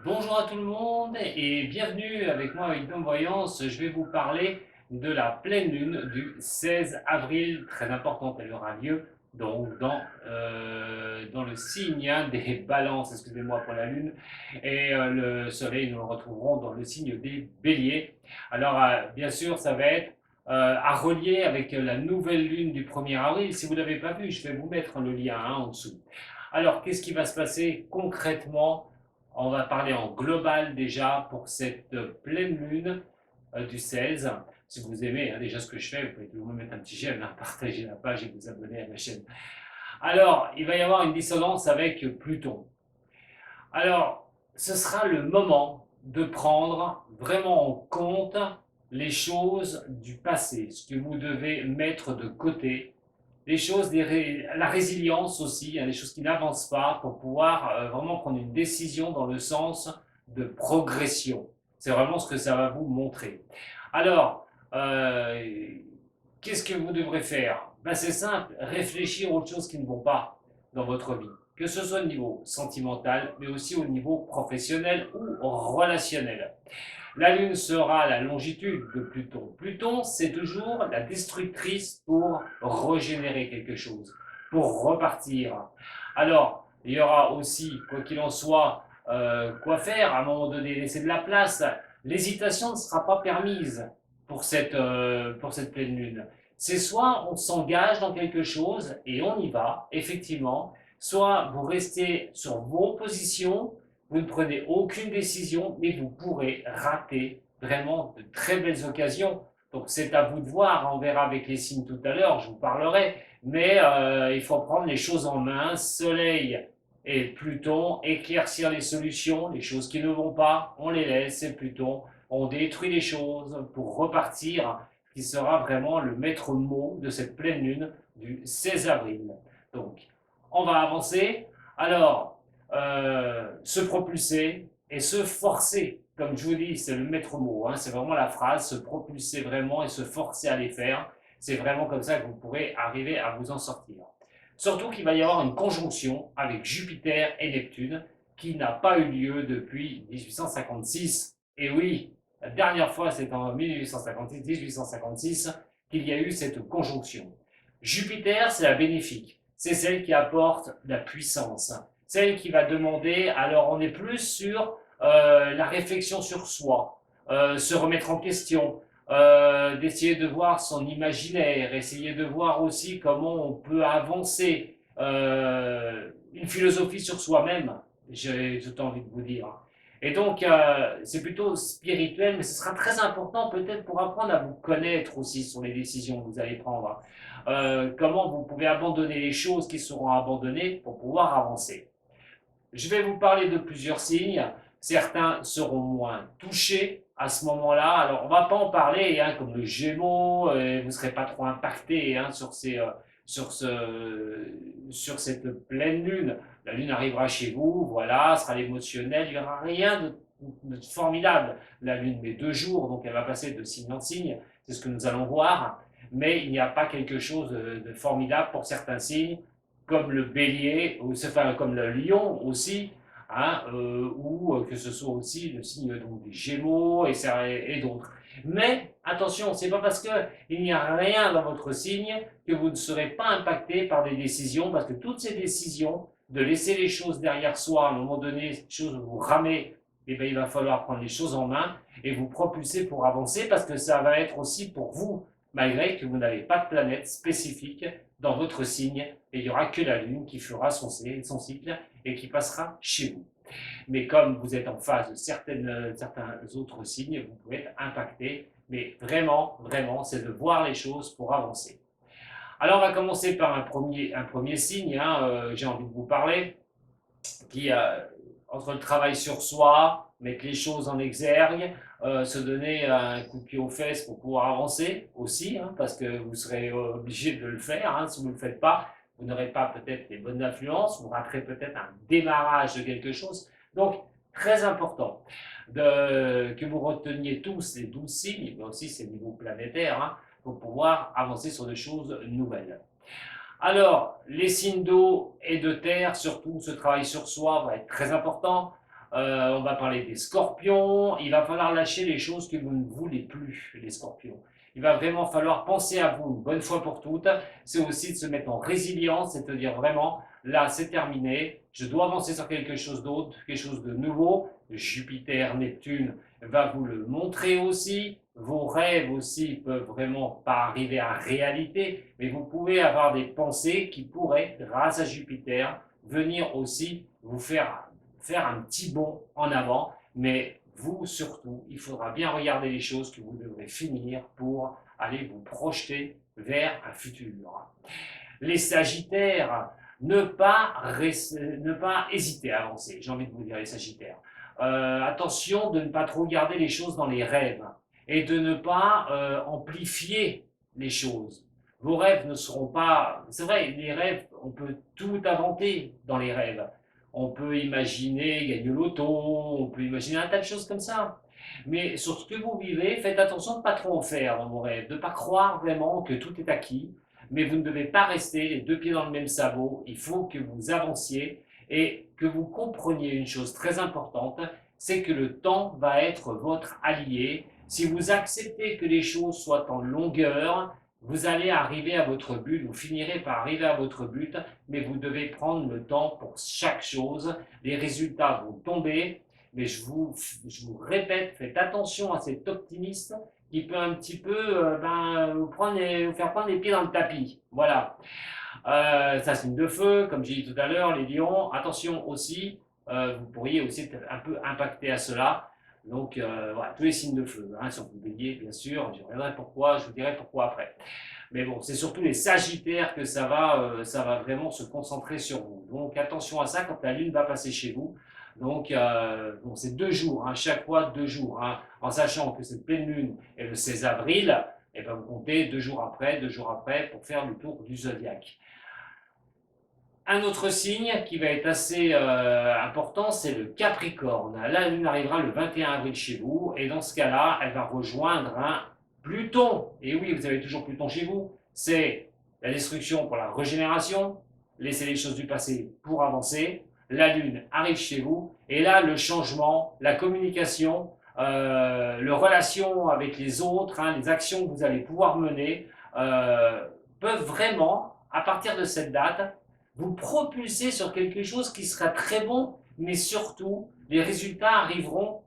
Bonjour à tout le monde et bienvenue avec moi avec Dom Voyance. Je vais vous parler de la pleine lune du 16 avril, très importante. Elle aura lieu donc dans le signe des balances, excusez-moi pour la lune, et le soleil, nous le retrouverons dans le signe des béliers. Alors, bien sûr, ça va être à relier avec la nouvelle lune du 1er avril. Si vous ne l'avez pas vu, je vais vous mettre le lien en dessous. Alors, qu'est-ce qui va se passer concrètement? On va parler en global déjà pour cette pleine lune du 16. Si vous aimez déjà ce que je fais, vous pouvez toujours me mettre un petit j'aime, partager la page et vous abonner à ma chaîne. Alors, il va y avoir une dissonance avec Pluton. Alors, ce sera le moment de prendre vraiment en compte les choses du passé, ce que vous devez mettre de côté, les choses, la résilience aussi, les choses qui n'avancent pas pour pouvoir vraiment prendre une décision dans le sens de progression. C'est vraiment ce que ça va vous montrer. Alors, qu'est-ce que vous devrez faire? Ben, c'est simple, réfléchir aux choses qui ne vont pas dans votre vie, que ce soit au niveau sentimental, mais aussi au niveau professionnel ou relationnel. La Lune sera la longitude de Pluton. Pluton, c'est toujours la destructrice pour régénérer quelque chose, pour repartir. Alors, il y aura aussi, quoi qu'il en soit, quoi faire à un moment donné, laisser de la place. L'hésitation ne sera pas permise pour cette pleine lune. C'est soit on s'engage dans quelque chose et on y va, effectivement, soit vous restez sur vos positions, vous ne prenez aucune décision, mais vous pourrez rater vraiment de très belles occasions. Donc c'est à vous de voir, on verra avec les signes tout à l'heure, je vous parlerai, mais il faut prendre les choses en main, Soleil et Pluton, éclaircir les solutions, les choses qui ne vont pas, on les laisse, et Pluton, on détruit les choses pour repartir, qui sera vraiment le maître mot de cette pleine lune du 16 avril. Donc, on va avancer. Alors, se propulser et se forcer. Comme je vous dis, c'est le maître mot, c'est vraiment la phrase, se propulser vraiment et se forcer à les faire. C'est vraiment comme ça que vous pourrez arriver à vous en sortir. Surtout qu'il va y avoir une conjonction avec Jupiter et Neptune qui n'a pas eu lieu depuis 1856. Et oui, la dernière fois, c'est en 1856 qu'il y a eu cette conjonction. Jupiter, c'est la bénéfique, c'est celle qui apporte la puissance, celle qui va demander, alors on est plus sur la réflexion sur soi, se remettre en question, d'essayer de voir son imaginaire, essayer de voir aussi comment on peut avancer, une philosophie sur soi-même, j'ai tout envie de vous dire. Et donc, c'est plutôt spirituel, mais ce sera très important peut-être pour apprendre à vous connaître aussi sur les décisions que vous allez prendre. Comment vous pouvez abandonner les choses qui seront abandonnées pour pouvoir avancer. Je vais vous parler de plusieurs signes. Certains seront moins touchés à ce moment-là. Alors, on ne va pas en parler, comme le Gémeaux, vous ne serez pas trop impacté sur, ce, sur cette pleine lune. La lune arrivera chez vous, voilà, ce sera l'émotionnel, il n'y aura rien de formidable. La lune met 2 jours, donc elle va passer de signe en signe, c'est ce que nous allons voir, mais il n'y a pas quelque chose de formidable pour certains signes comme le bélier, ou enfin, comme le lion aussi, ou que ce soit aussi le signe donc, des gémeaux et d'autres. Mais attention, c'est pas parce qu'il n'y a rien dans votre signe que vous ne serez pas impacté par des décisions, parce que toutes ces décisions, de laisser les choses derrière soi, à un moment donné, les choses vous ramez, eh bien, il va falloir prendre les choses en main et vous propulser pour avancer, parce que ça va être aussi pour vous, malgré que vous n'avez pas de planète spécifique dans votre signe, et il n'y aura que la Lune qui fera son cycle et qui passera chez vous. Mais comme vous êtes en phase de certains autres signes, vous pouvez être impacté. Mais vraiment, vraiment, c'est de voir les choses pour avancer. Alors, on va commencer par un premier signe, j'ai envie de vous parler, qui, entre le travail sur soi, mettre les choses en exergue, se donner un coup de pied aux fesses pour pouvoir avancer aussi, parce que vous serez obligé de le faire. Si vous ne le faites pas, vous n'aurez pas peut-être les bonnes influences, vous raterez peut-être un démarrage de quelque chose. Donc, très important que vous reteniez tous ces 12 signes, mais aussi ces niveaux planétaires, pour pouvoir avancer sur des choses nouvelles. Alors, les signes d'eau et de terre, surtout ce travail sur soi va être très important. On va parler des scorpions. Il va falloir lâcher les choses que vous ne voulez plus, les scorpions. Il va vraiment falloir penser à vous une bonne fois pour toutes. C'est aussi de se mettre en résilience, c'est-à-dire vraiment, là, c'est terminé. Je dois avancer sur quelque chose d'autre, quelque chose de nouveau. Jupiter, Neptune va vous le montrer aussi. Vos rêves aussi peuvent vraiment pas arriver à réalité, mais vous pouvez avoir des pensées qui pourraient, grâce à Jupiter, venir aussi vous faire un petit bond en avant. Mais vous, surtout, il faudra bien regarder les choses que vous devrez finir pour aller vous projeter vers un futur. Les Sagittaires, ne pas hésiter à avancer, j'ai envie de vous dire les Sagittaires. Attention de ne pas trop garder les choses dans les rêves et de ne pas amplifier les choses. Vos rêves ne seront pas... C'est vrai, les rêves, on peut tout inventer dans les rêves. On peut imaginer gagner au loto, on peut imaginer un tas de choses comme ça. Mais sur ce que vous vivez, faites attention de ne pas trop en faire dans vos rêves, de ne pas croire vraiment que tout est acquis. Mais vous ne devez pas rester les deux pieds dans le même sabot. Il faut que vous avanciez et que vous compreniez une chose très importante, c'est que le temps va être votre allié. Si vous acceptez que les choses soient en longueur, vous allez arriver à votre but, vous finirez par arriver à votre but, mais vous devez prendre le temps pour chaque chose. Les résultats vont tomber, mais je vous répète, faites attention à cet optimiste qui peut un petit peu vous faire prendre les pieds dans le tapis. Voilà. Ça, signe de feu, comme j'ai dit tout à l'heure, les lions. Attention aussi, vous pourriez aussi être un peu impacté à cela. Donc, voilà, tous les signes de feu, hein, sur le bélier, bien sûr. Je reviendrai pourquoi, je vous dirai pourquoi après. Mais bon, c'est surtout les sagittaires que ça va vraiment se concentrer sur vous. Donc, attention à ça quand la lune va passer chez vous. Donc, bon, c'est 2 jours, hein, chaque fois 2 jours, hein, en sachant que cette pleine lune est le 16 avril, et ben vous comptez 2 jours après pour faire le tour du zodiaque. Un autre signe qui va être assez important, c'est le Capricorne. La lune arrivera le 21 avril chez vous, et dans ce cas-là, elle va rejoindre un Pluton. Et oui, vous avez toujours Pluton chez vous. C'est la destruction pour la régénération, laisser les choses du passé pour avancer. La lune arrive chez vous, et là, le changement, la communication, le relation avec les autres, hein, les actions que vous allez pouvoir mener, peuvent vraiment, à partir de cette date, vous propulser sur quelque chose qui sera très bon, mais surtout, les résultats arriveront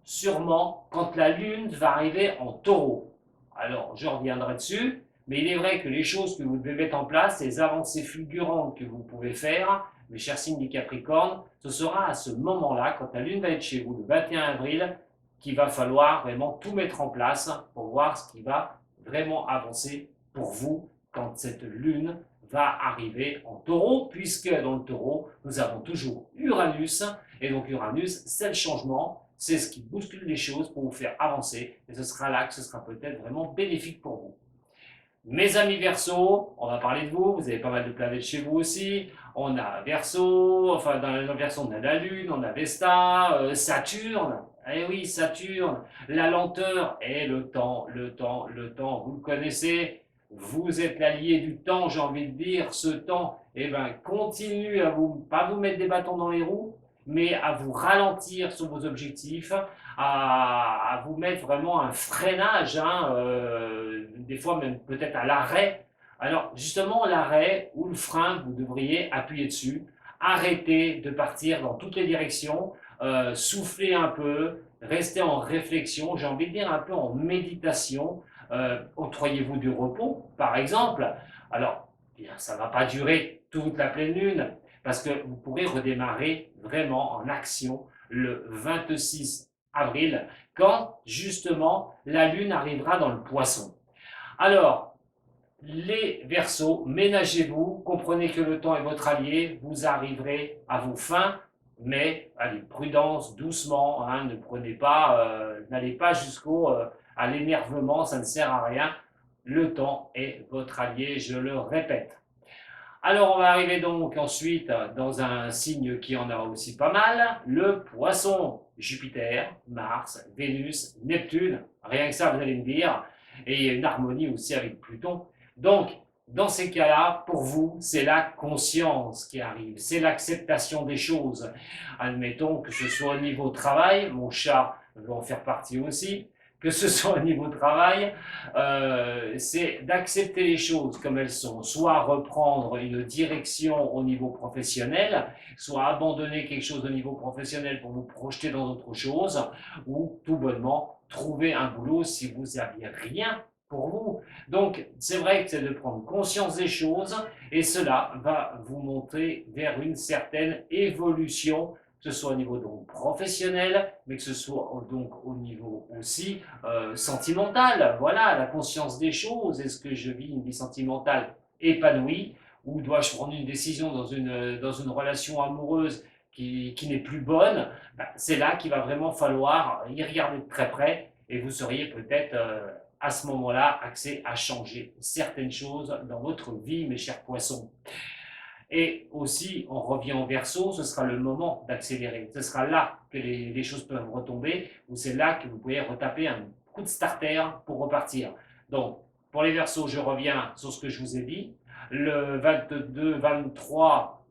sûrement quand la Lune va arriver en taureau. Alors, je reviendrai dessus, mais il est vrai que les choses que vous devez mettre en place, les avancées fulgurantes que vous pouvez faire, mes chers signes du Capricorne, ce sera à ce moment-là, quand la Lune va être chez vous, le 21 avril, qu'il va falloir vraiment tout mettre en place pour voir ce qui va vraiment avancer pour vous quand cette Lune va arriver en taureau, puisque dans le taureau, nous avons toujours Uranus, et donc Uranus, c'est le changement, c'est ce qui bouscule les choses pour vous faire avancer, et ce sera là que ce sera peut-être vraiment bénéfique pour vous. Mes amis Verseau, on va parler de vous, vous avez pas mal de planètes chez vous aussi, on a Verseau, enfin dans le Verseau on a la Lune, on a Vesta, Saturne, eh oui Saturne, la lenteur et le temps, vous le connaissez, vous êtes l'allié du temps, j'ai envie de dire, ce temps, eh ben, continue à pas vous mettre des bâtons dans les roues, mais à vous ralentir sur vos objectifs, à vous mettre vraiment un freinage, hein, des fois même peut-être à l'arrêt. Alors justement, l'arrêt ou le frein, vous devriez appuyer dessus, arrêter de partir dans toutes les directions, souffler un peu, rester en réflexion, j'ai envie de dire un peu en méditation, octroyez-vous du repos, par exemple. Alors, bien, ça ne va pas durer toute la pleine lune, parce que vous pourrez redémarrer vraiment en action le 26 avril, quand justement la lune arrivera dans le poisson. Alors, les Verseaux, ménagez-vous, comprenez que le temps est votre allié, vous arriverez à vos fins, mais allez, prudence, doucement, hein, ne prenez pas, n'allez pas à l'énervement, ça ne sert à rien. Le temps est votre allié, je le répète. Alors, on va arriver donc ensuite dans un signe qui en a aussi pas mal, le Poisson. Jupiter, Mars, Vénus, Neptune, rien que ça, vous allez me dire, et il y a une harmonie aussi avec Pluton. Donc, Dans ces cas-là, pour vous, c'est la conscience qui arrive, c'est l'acceptation des choses. Admettons que ce soit au niveau travail, mon chat va en faire partie aussi, que ce soit au niveau travail, c'est d'accepter les choses comme elles sont, soit reprendre une direction au niveau professionnel, soit abandonner quelque chose au niveau professionnel pour vous projeter dans autre chose, ou tout bonnement trouver un boulot si vous n'aviez rien pour vous. Donc, c'est vrai que c'est de prendre conscience des choses et cela va vous monter vers une certaine évolution, que ce soit au niveau donc professionnel, mais que ce soit donc au niveau aussi sentimental. Voilà, la conscience des choses. Est-ce que je vis une vie sentimentale épanouie ou dois-je prendre une décision dans une relation amoureuse qui n'est plus bonne? Ben, c'est là qu'il va vraiment falloir y regarder de très près et vous seriez peut-être à ce moment-là accès à changer certaines choses dans votre vie, mes chers poissons. Et aussi, on revient au Verseau, ce sera le moment d'accélérer. Ce sera là que les choses peuvent retomber, ou c'est là que vous pouvez retaper un coup de starter pour repartir. Donc, pour les Verseaux, je reviens sur ce que je vous ai dit. Le 22, 23,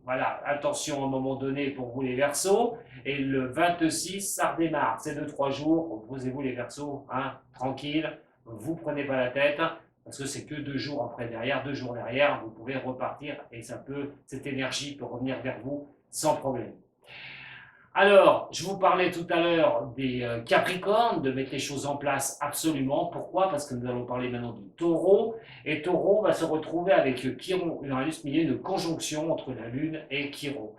voilà, attention à un moment donné pour vous les Verseaux. Et le 26, ça redémarre. C'est 2-3 jours, posez-vous les Verseaux, hein, tranquille, vous prenez pas la tête, parce que c'est que 2 jours après derrière, 2 jours derrière, vous pouvez repartir et cette énergie peut revenir vers vous sans problème. Alors, je vous parlais tout à l'heure des Capricornes, de mettre les choses en place absolument. Pourquoi? Parce que nous allons parler maintenant du Taureau. Et Taureau va se retrouver avec Chiron, Uranus, mais il y a une conjonction entre la Lune et Chiron.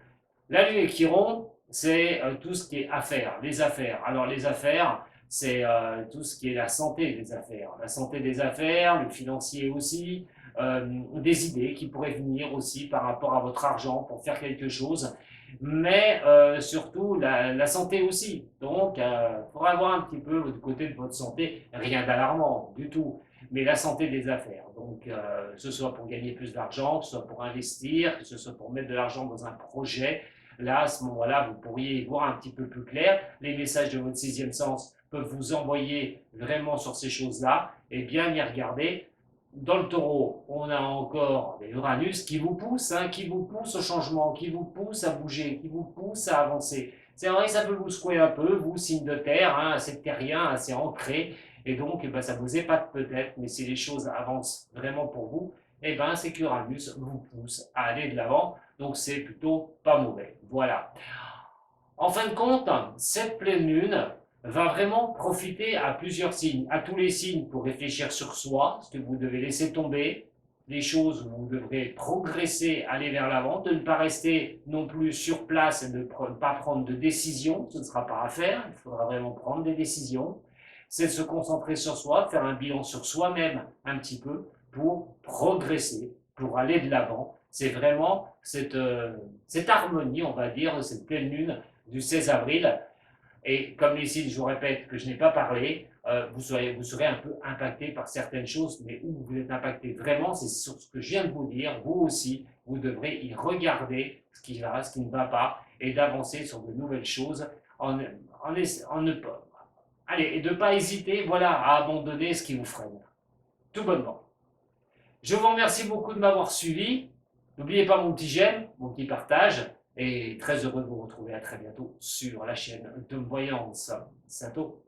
La Lune et Chiron, c'est tout ce qui est affaires, les affaires. Alors les affaires, c'est tout ce qui est la santé des affaires. La santé des affaires, le financier aussi, des idées qui pourraient venir aussi par rapport à votre argent pour faire quelque chose mais surtout la santé aussi. Donc, il faudra avoir un petit peu du côté de votre santé, rien d'alarmant du tout, mais la santé des affaires. Donc, que ce soit pour gagner plus d'argent, que ce soit pour investir, que ce soit pour mettre de l'argent dans un projet, là, à ce moment-là, vous pourriez y voir un petit peu plus clair. Les messages de votre sixième sens peuvent vous envoyer vraiment sur ces choses-là et bien y regarder. Dans le taureau, on a encore des Uranus qui vous pousse au changement, qui vous pousse à bouger, qui vous pousse à avancer. C'est vrai que ça peut vous secouer un peu, vous, signe de terre, hein, assez terrien, assez ancré, et donc eh ben, ça vous épate peut-être, mais si les choses avancent vraiment pour vous, eh ben, c'est qu'Uranus vous pousse à aller de l'avant, donc c'est plutôt pas mauvais. Voilà. En fin de compte, cette pleine lune va vraiment profiter à plusieurs signes, à tous les signes pour réfléchir sur soi, ce que vous devez laisser tomber, les choses où vous devrez progresser, aller vers l'avant, de ne pas rester non plus sur place et de ne pas prendre de décision, ce ne sera pas à faire, il faudra vraiment prendre des décisions. C'est de se concentrer sur soi, faire un bilan sur soi-même un petit peu pour progresser, pour aller de l'avant. C'est vraiment cette harmonie, on va dire, cette pleine lune du 16 avril. Et comme ici, je vous répète que je n'ai pas parlé, vous serez un peu impacté par certaines choses, mais où vous êtes impacté vraiment, c'est sur ce que je viens de vous dire. Vous aussi, vous devrez y regarder ce qui va, ce qui ne va pas, et d'avancer sur de nouvelles choses en ne pas. Allez, et de ne pas hésiter, voilà, à abandonner ce qui vous freine. Tout bonnement. Je vous remercie beaucoup de m'avoir suivi. N'oubliez pas mon petit j'aime, mon petit partage, et très heureux de vous retrouver à très bientôt sur la chaîne de Voyance. Sato.